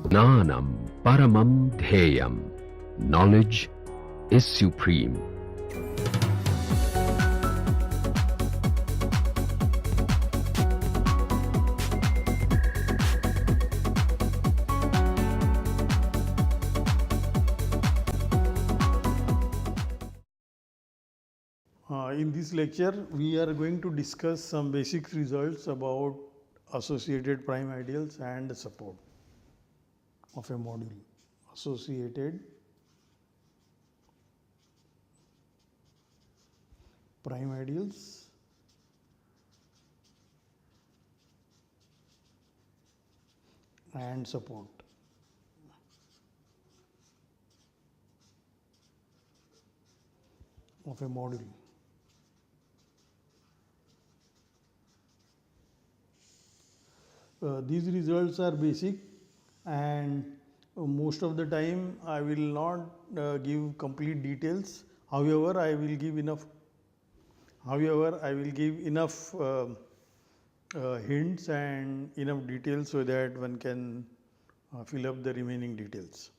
Jnanam Paramam Dhyayam. Knowledge is supreme. In this lecture, we are going to discuss some basic results about associated prime ideals and support of a module. Associated prime ideals and support. Of a module. These results are basic, and most of the time I will not give complete details. However, I will give enough. Hints and enough details so that one can fill up the remaining details.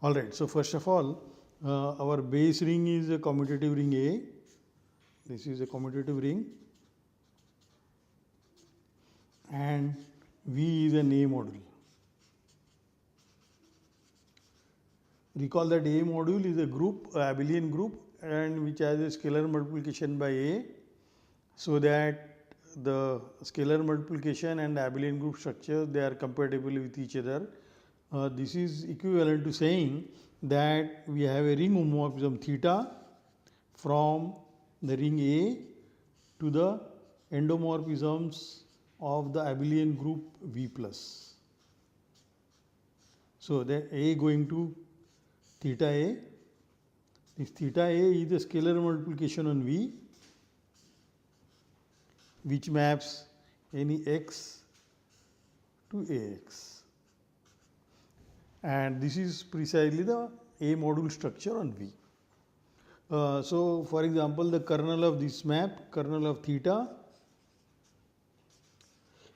All right. So first of all, our base ring is a commutative ring A. This is a commutative ring, and V is an A module. Recall that A module is a group, abelian group, and which has a scalar multiplication by A, so that the scalar multiplication and abelian group structure, they are compatible with each other. This is equivalent to saying that we have a ring homomorphism theta from the ring A to the endomorphisms of the abelian group V plus. So that A going to theta A. This theta A is the scalar multiplication on V, which maps any x to Ax. And this is precisely the A module structure on V. So for example, the kernel of this map, kernel of theta,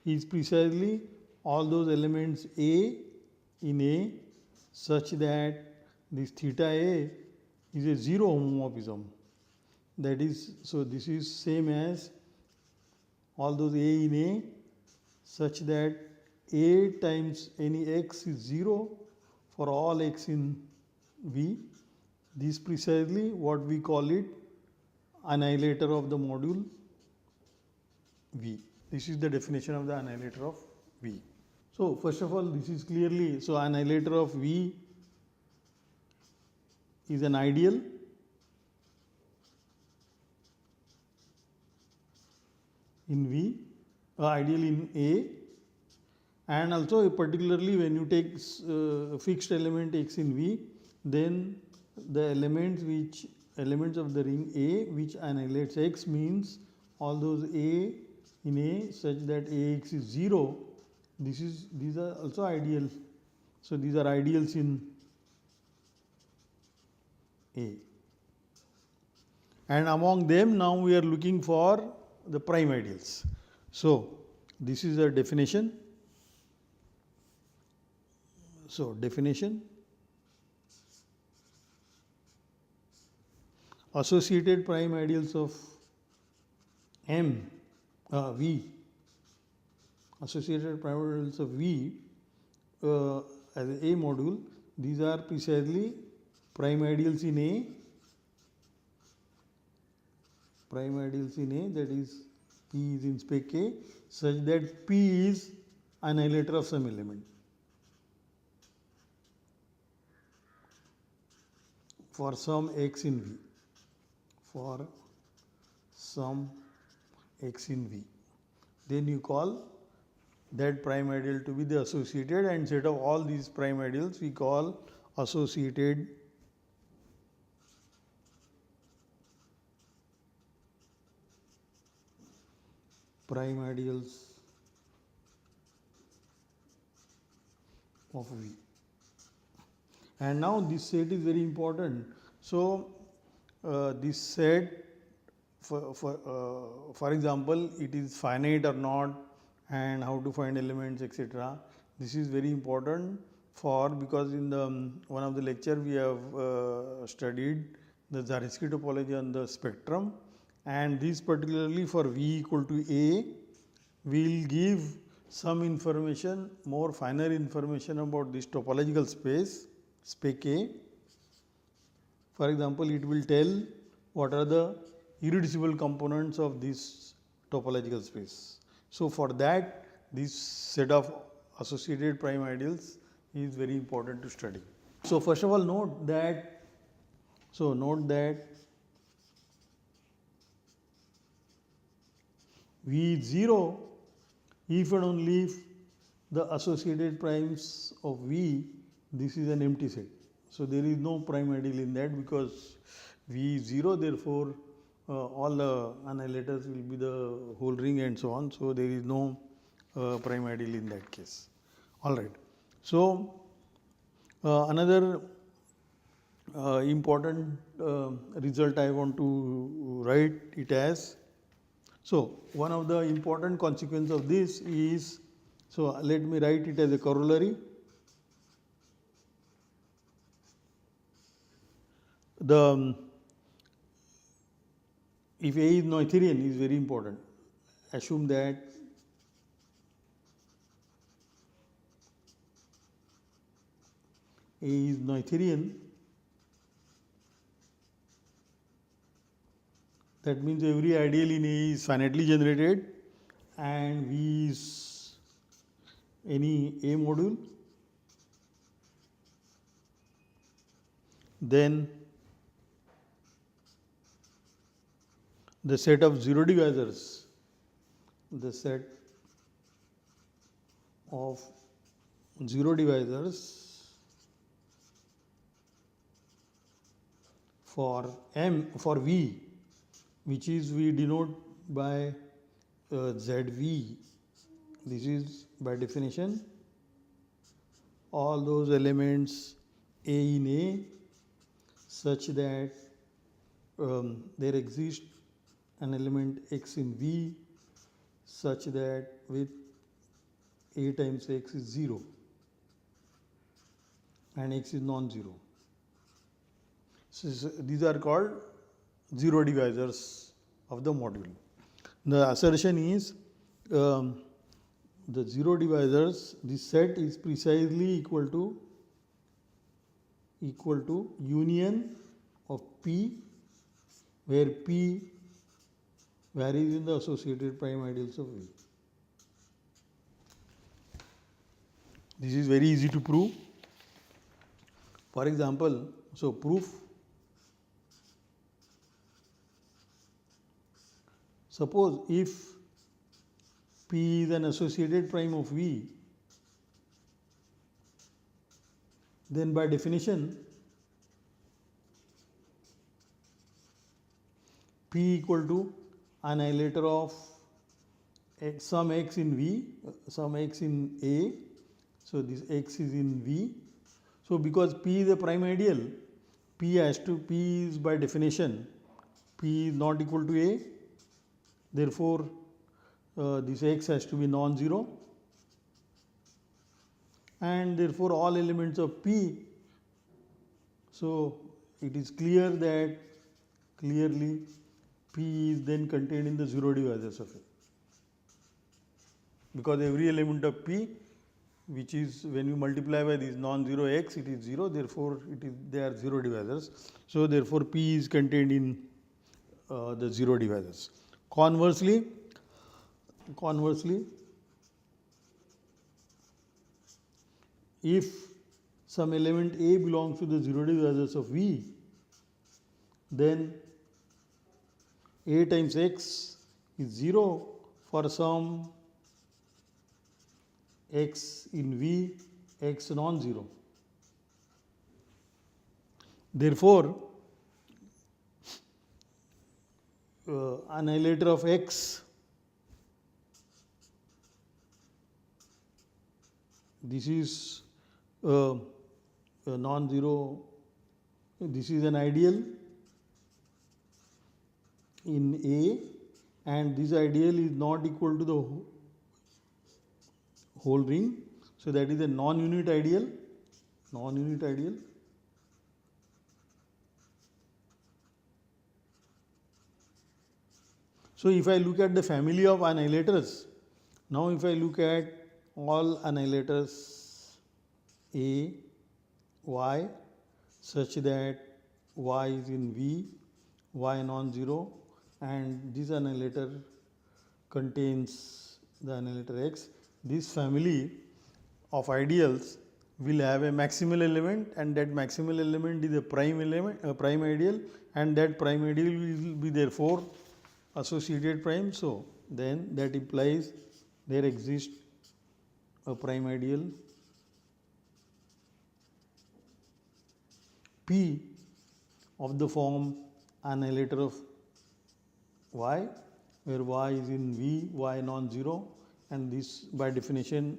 is precisely all those elements A in A such that this theta A is a zero homomorphism. That is, so this is same as all those A in A such that A times any x is 0 for all x in V. This is precisely what we call it annihilator of the module V. This is the definition of the annihilator of V. So first of all, this is clearly, so annihilator of V is an ideal in V, ideal in A, and also particularly when you take fixed element x in V, then the elements of the ring A which annihilates x means all those A in A such that Ax is 0. These are also ideal. So these are ideals in A. And among them now we are looking for the prime ideals. So this is a definition. So definition: associated prime ideals of V, associated prime ideals of V as a module, these are precisely prime ideals in A, that is P is in spec A, such that P is annihilator of some element. For some x in V, for some x in V, then you call that prime ideal to be the associated, and set of all these prime ideals we call associated prime ideals of V. And now this set is very important. So this set, for example, it is finite or not, and how to find elements, etc. This is very important for, because in the one of the lecture we have studied the Zariski topology on the spectrum, and this particularly for V equal to A will give some information, more finer information about this topological space, spec A. For example, it will tell what are the irreducible components of this topological space. So, for that this set of associated prime ideals is very important to study. So, first of all note that V is 0 if and only if the associated primes of V, this is an empty set. So, there is no prime ideal in that, because V is 0, therefore, all the annihilators will be the whole ring and so on. So, there is no prime ideal in that case. All right. So, another important result I want to write it as. So, one of the important consequence of this is, so let me write it as a corollary. The if A is Noetherian is very important. Assume that A is Noetherian, that means every ideal in A is finitely generated and V is any A module, then the set of zero divisors, the set of zero divisors for V, which is we denote by ZV. This is by definition all those elements A in A such that there exists an element X in V such that with A times X is 0 and X is non-zero. So, these are called zero divisors of the module. The assertion is the zero divisors, this set is precisely equal to union of P, where P varies in the associated prime ideals of V. This is very easy to prove. For example, so proof. Suppose if P is an associated prime of V, then by definition P equal to annihilator of some X in V, some X in A. So, this X is in V. So, because P is a prime ideal, P is by definition P is not equal to A. Therefore, this X has to be non-zero, and therefore all elements of P. So, it is clear that clearly P is then contained in the zero divisors of A, because every element of P, which is when you multiply by this non-zero X, it is 0, therefore they are zero divisors. So, therefore P is contained in the zero divisors. Conversely, if some element A belongs to the zero divisors of V, then A times X is 0 for some X in V, X non-zero. Therefore, annihilator of X, this is a non-zero, this is an ideal in A, and this ideal is not equal to the whole ring. So that is a non-unit ideal. Non-unit ideal. So if I look at the family of annihilators, now if I look at all annihilators A, Y, such that Y is in V, Y non-zero, and this annihilator contains the annihilator X, this family of ideals will have a maximal element, and that maximal element is a prime element, a prime ideal, and that prime ideal will be therefore associated prime. So then that implies there exists a prime ideal P of the form annihilator of Y, where Y is in V, Y non-zero, and this by definition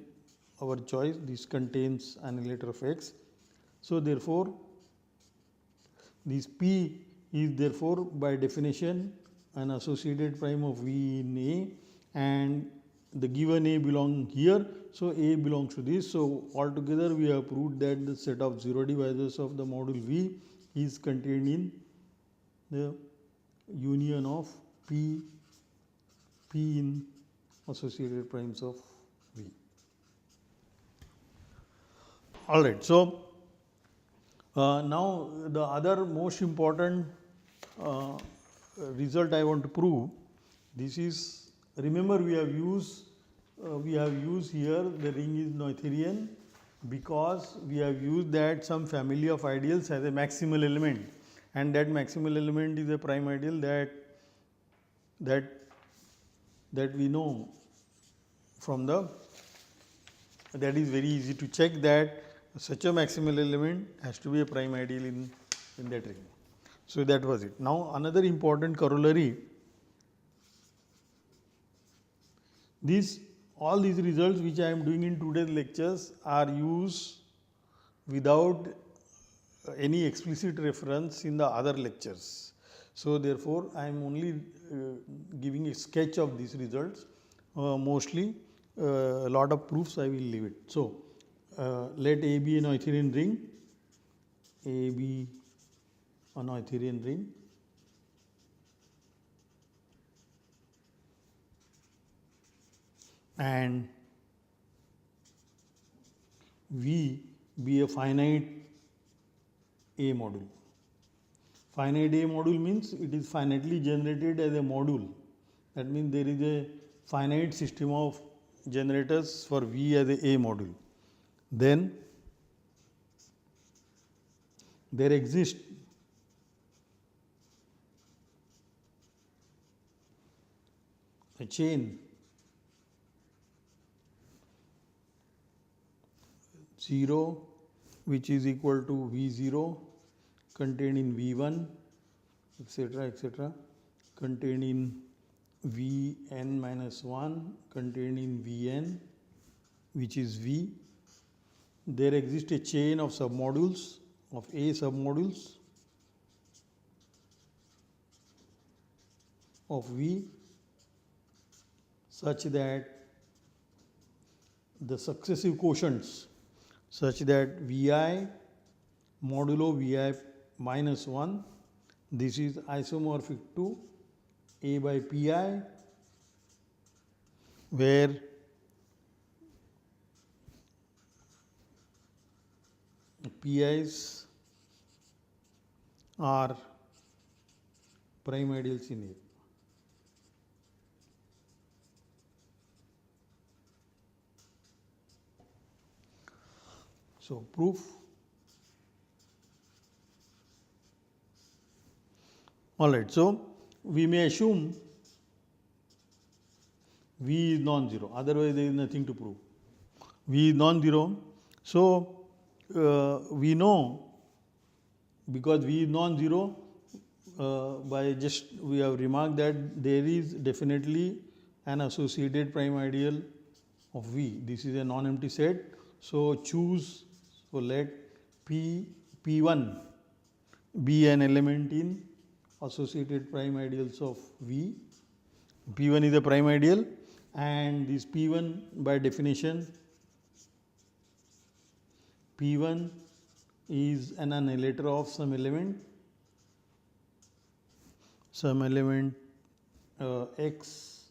our choice, this contains annihilator of X. So therefore this P is therefore by definition an associated prime of V in A, and the given A belong here, so A belongs to this. So altogether we have proved that the set of zero divisors of the module V is contained in the union of P in associated primes of V. Alright, so now the other most important result I want to prove, this is, remember we have used here the ring is Noetherian because we have used that some family of ideals has a maximal element, and that maximal element is a prime ideal that we know from the, that is very easy to check that such a maximal element has to be a prime ideal in that ring. So that was it. Now another important corollary, all these results which I am doing in today's lectures are used without any explicit reference in the other lectures. So therefore I am only giving a sketch of these results. Mostly a lot of proofs I will leave it. So let A be a Noetherian ring, A be a Noetherian ring, and V be a finite A module. Finite A module means it is finitely generated as a module. That means there is a finite system of generators for V as a module. Then there exists a chain 0 which is equal to V0 contained in V1 etc., contained in Vn minus 1 contained in Vn which is V. There exists a chain of submodules, of A submodules of V such that the successive quotients such that Vi modulo Vi minus 1, this is isomorphic to A by Pi, where Pi's are prime ideals in A. So proof, alright, so we may assume V is non-zero, otherwise there is nothing to prove. V is non-zero, so we know, because V is non-zero, by just we have remarked that there is definitely an associated prime ideal of V. This is a non-empty set, so choose, so let P1 be an element in associated prime ideals of V. P1 is a prime ideal, and this P1 by definition P1 is an annihilator of some element x,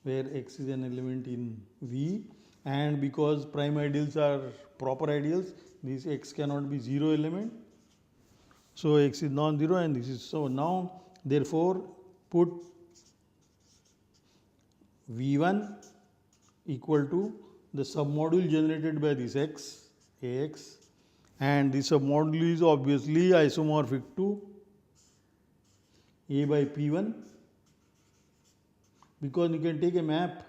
where x is an element in V, and because prime ideals are proper ideals, this x cannot be 0 element. So x is non-zero, and this is so. Now therefore put V1 equal to the submodule generated by this x, Ax, and the submodule is obviously isomorphic to A by P1, because you can take a map.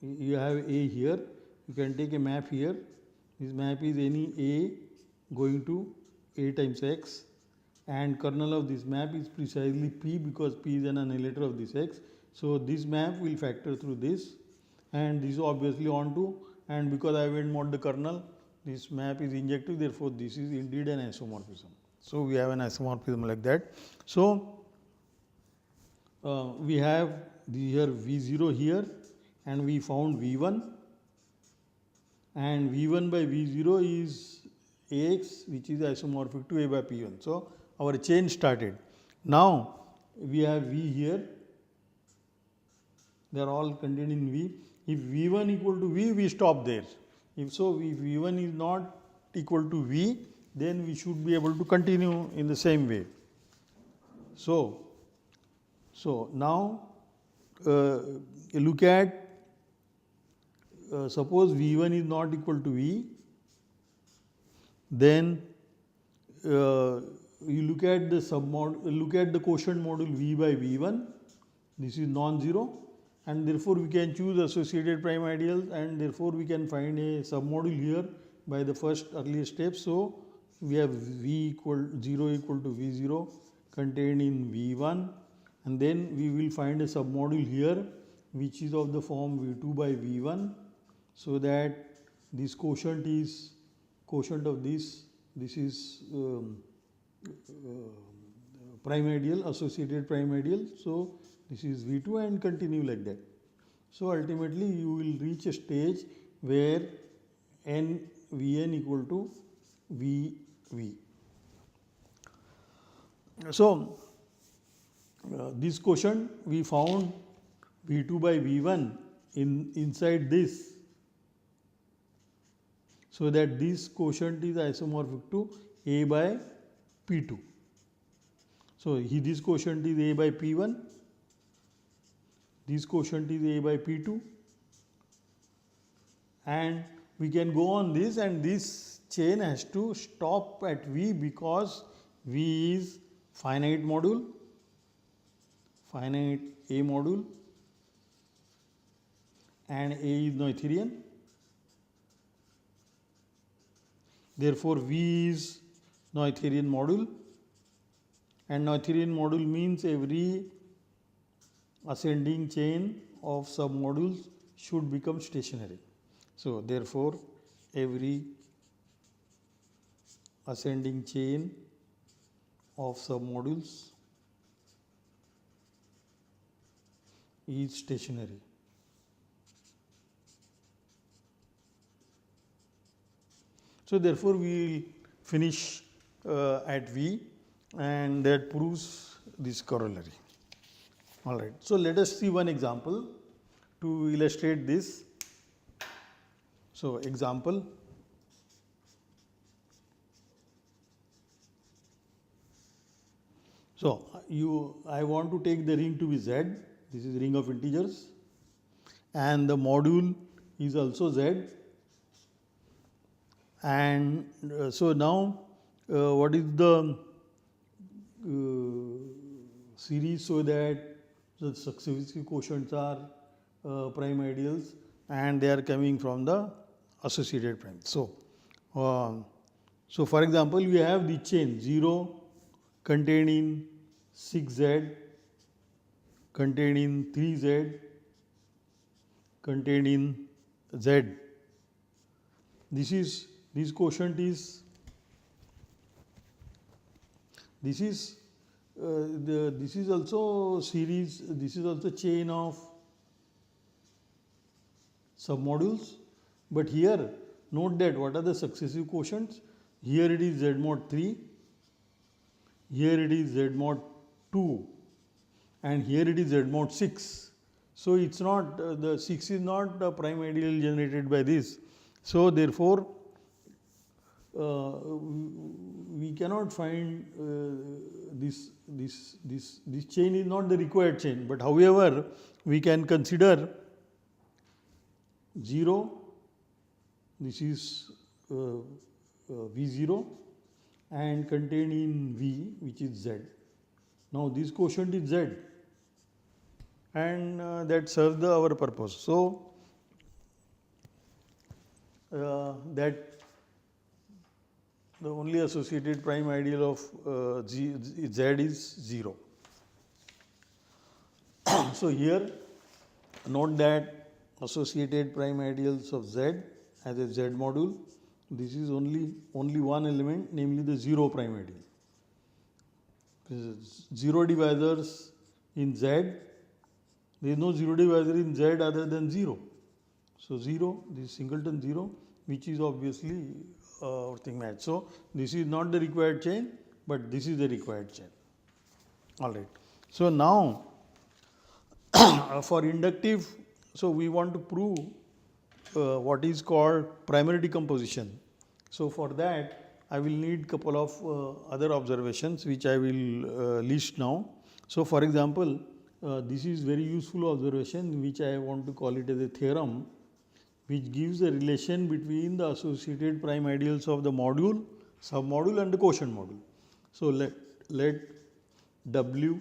You have A here, you can take a map here. This map is any A going to A times x, and kernel of this map is precisely P, because P is an annihilator of this x. So this map will factor through this, and this is obviously onto, and because I haven't mod the kernel, this map is injective, therefore this is indeed an isomorphism. So we have an isomorphism like that. So we have here V0 here, and we found V1, and V1 by V0 is Ax, which is isomorphic to A by P1. So our chain started. Now we have V here, they are all contained in V. If V1 equal to V, we stop there. If so, if V1 is not equal to V, then we should be able to continue in the same way. So now look at, suppose V1 is not equal to V, then you look at the look at the quotient module V by V1. This is non-zero, and therefore we can choose associated prime ideals, and therefore we can find a submodule here by the first earlier step. So we have V equal 0 equal to V0 contained in V1, and then we will find a submodule here which is of the form V2 by V1, so that this quotient is quotient of this is prime ideal, associated prime ideal. So this is V2, and continue like that. So ultimately you will reach a stage where Vn equal to Vv. So this quotient we found V2 by V1 inside this, so that this quotient is isomorphic to A by P2. So this quotient is A by P1, this quotient is A by P2, and we can go on this, and this chain has to stop at V, because V is finite module, finite A module, and A is Noetherian. Therefore V is Noetherian module, and Noetherian module means every ascending chain of submodules should become stationary. So therefore every ascending chain of submodules is stationary. So therefore we will finish at V, and that proves this corollary. All right. So let us see one example to illustrate this. So example. So I want to take the ring to be Z. This is ring of integers, and the module is also Z. And so now what is the series, so that the successive quotients are prime ideals, and they are coming from the associated prime. So for example, we have the chain 0 contained in 6Z, contained in 3Z, contained in Z. This quotient is this is also series, this is also chain of submodules, but here Note that what are the successive quotients? Here it is Z mod 3, here it is Z mod 2, and here it is Z mod 6. So it's not the 6 is not a prime ideal generated by this. So therefore, we cannot find this chain is not the required chain, but however we can consider 0, this is V0 and contained in V, which is Z. Now this quotient is Z, and that serves our purpose. So that the only associated prime ideal of Z is 0. So here note that associated prime ideals of Z as a Z module, this is only one element, namely the 0 prime ideal. 0 divisors in Z, there is no 0 divisor in Z other than 0. So 0, this singleton 0, which is obviously everything match. So this is not the required chain, but this is the required chain. Alright. So now for inductive, so we want to prove what is called primary decomposition. So for that I will need couple of other observations which I will list now. So for example, this is very useful observation which I want to call it as a theorem, which gives a relation between the associated prime ideals of the module, submodule and the quotient module. So let W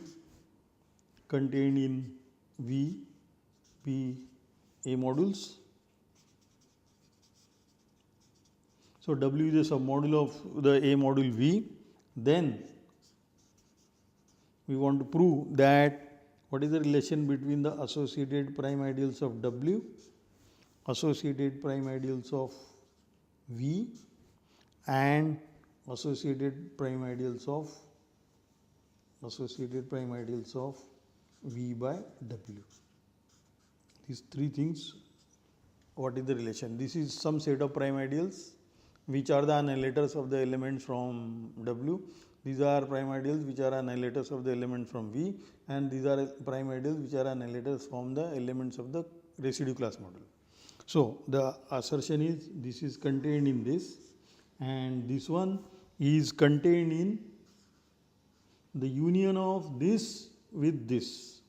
contained in V be A modules. So W is a submodule of the A module V. Then we want to prove that what is the relation between the associated prime ideals of W, associated prime ideals of V, and associated prime ideals of V by W. These three things, what is the relation? This is some set of prime ideals which are the annihilators of the elements from W. These are prime ideals which are annihilators of the elements from V, and these are prime ideals which are annihilators from the elements of the residue class module. So the assertion is this is contained in this, and this one is contained in the union of this with this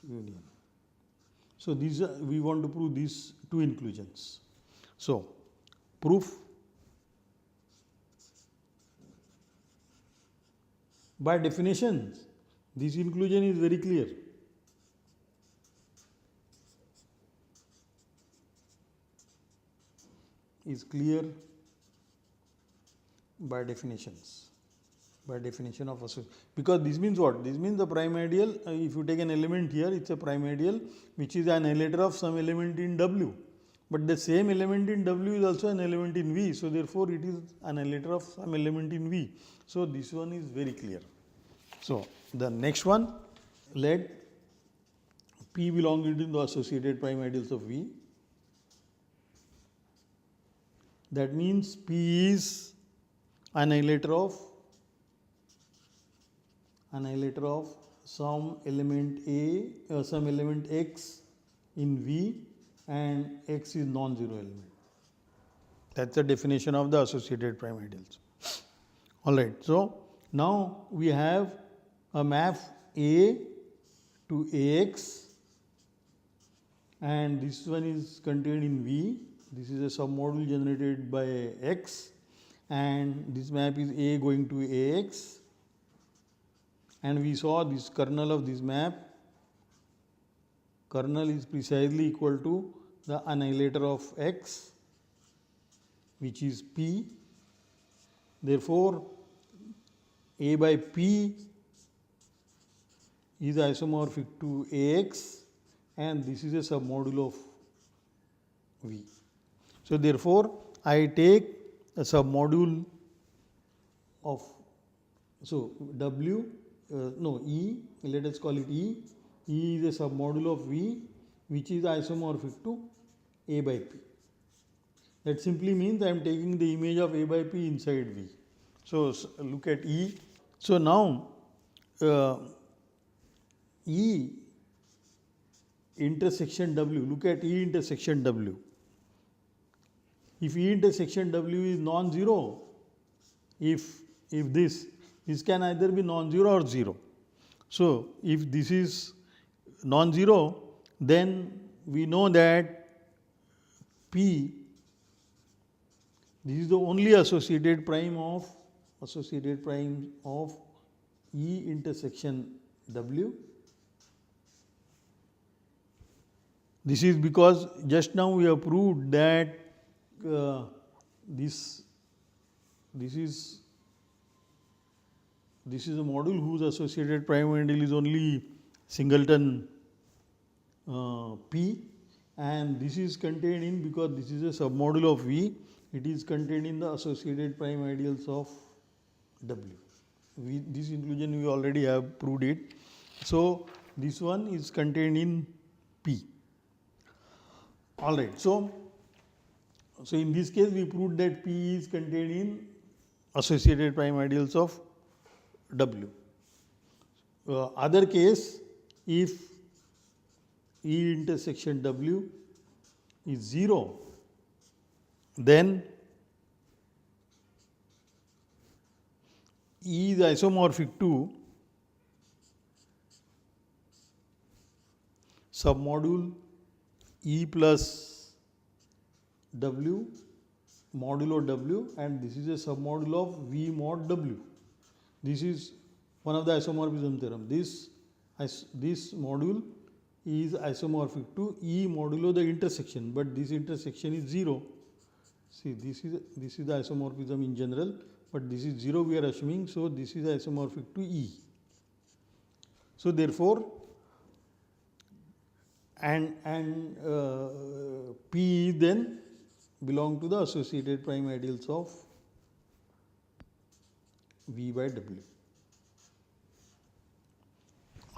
union. So these are, we want to prove these two inclusions. So proof by definition, this inclusion is very clear. Is clear by definitions. By definition of association, because this means what? This means the prime ideal, if you take an element here, it's a prime ideal which is an annihilator of some element in W, but the same element in W is also an element in V, so therefore it is an annihilator of some element in V. So this one is very clear. So the next one, let P belong into the associated prime ideals of V. That means P is annihilator of some element A, some element X in V, and X is non-zero element. That's the definition of the associated prime ideals. Alright, so now we have a map A to AX, and this one is contained in V. This is a submodule generated by X, and this map is A going to AX. And we saw this kernel of this map, kernel is precisely equal to the annihilator of X, which is P. Therefore, A by P is isomorphic to AX, and this is a submodule of V. So therefore, I take a submodule of, so W, E, let us call it E. E is a submodule of V, which is isomorphic to A by P. That simply means I am taking the image of A by P inside V. So, look at E. So, now E intersection W, look at E intersection W. If E intersection W is non-zero, if this can either be non-zero or 0. So, if this is non-zero, then we know that P, this is the only associated prime of E intersection W. This is because just now we have proved that this is a module whose associated prime ideal is only singleton P, and this is contained in, because this is a submodule of V, it is contained in the associated prime ideals of W. This inclusion we already have proved it. So, this one is contained in P. Alright. So, in this case we proved that P is contained in associated prime ideals of W. Other case, if E intersection W is 0, then E is isomorphic to submodule E plus W modulo W, and this is a submodule of V mod W. This is one of the isomorphism theorem. This module is isomorphic to E modulo the intersection, but this intersection is 0. See, this is the isomorphism in general, but this is 0 we are assuming, so this is isomorphic to E. So, therefore, and P then belong to the associated prime ideals of V by W.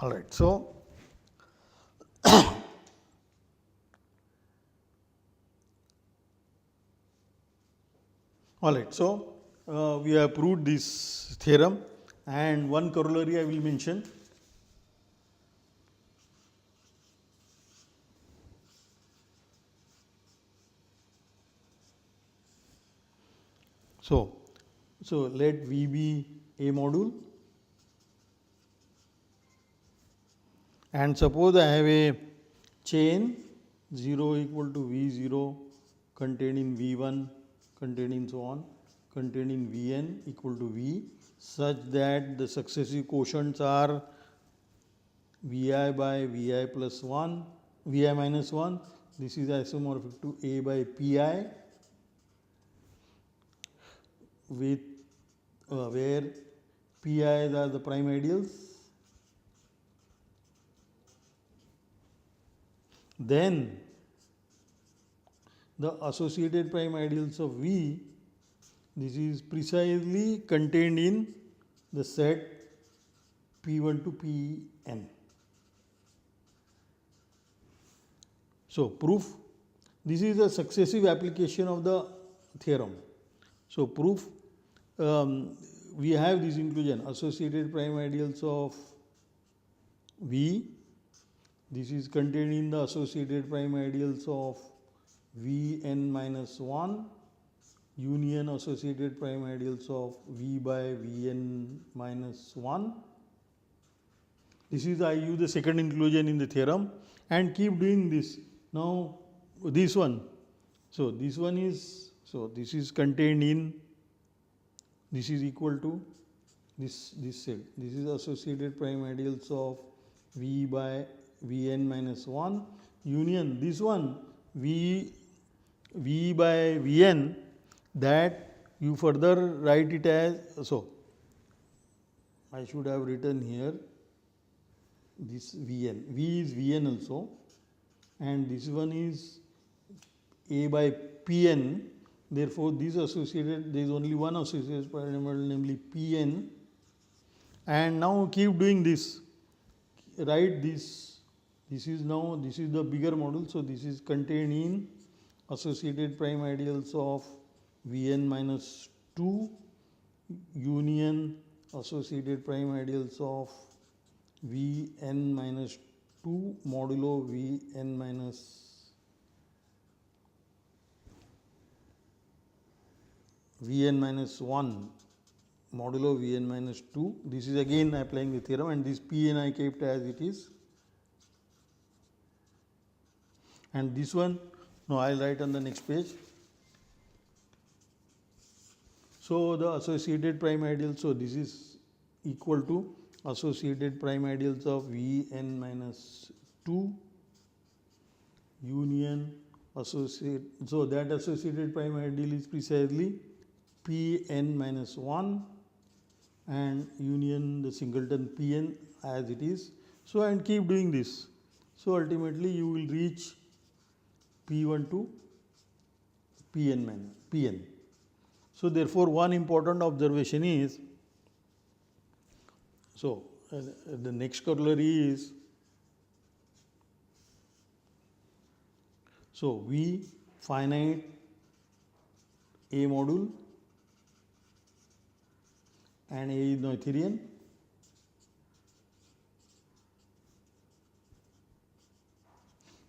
All right. So, all right. So, we have proved this theorem, and one corollary I will mention. So let V be a module, and suppose I have a chain 0 equal to V0 contained in V1 contained in so on contained in Vn equal to V, such that the successive quotients are Vi by Vi plus 1, Vi minus 1. This is isomorphic to A by Pi, with where Pi's are the prime ideals. Then the associated prime ideals of V, this is precisely contained in the set P1 to Pn. So, proof, this is a successive application of the theorem. So, proof, we have this inclusion, associated prime ideals of V, this is contained in the associated prime ideals of Vn minus 1 union associated prime ideals of V by Vn minus 1. This is, I use the second inclusion in the theorem and keep doing this. Now, this one, so this one is, so this is contained in, this is equal to this set, this is associated prime ideals of V by Vn minus 1 union this one V by Vn, that you further write it as, so I should have written here this Vn, V is Vn also, and this one is A by Pn. Therefore, this associated, there is only one associated parameter, namely Pn, and now keep doing this, write this this is the bigger module, so this is contained in associated prime ideals of Vn minus 2 union associated prime ideals of Vn minus 2 modulo Vn minus 1 modulo Vn minus 2. This is again applying the theorem, and this Pn I kept as it is. And this one, no, I will write on the next page. So the associated prime ideal, so this is equal to associated prime ideals of Vn minus 2 union associate. So that associated prime ideal is precisely Pn minus 1 and union the singleton Pn as it is. So and keep doing this. So ultimately you will reach P1 to Pn minus Pn. So therefore one important observation is, so the next corollary is, so V finite A module and A is Noetherian.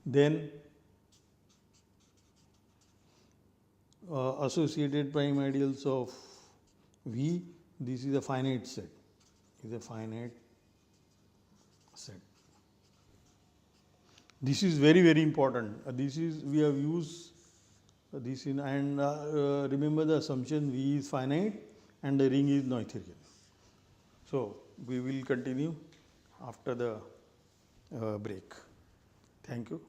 Then associated prime ideals of V, this is a finite set, This is very, very important. This is, we have used this in, and remember the assumption V is finite and the ring is Noetherian. So we will continue after the break. Thank you.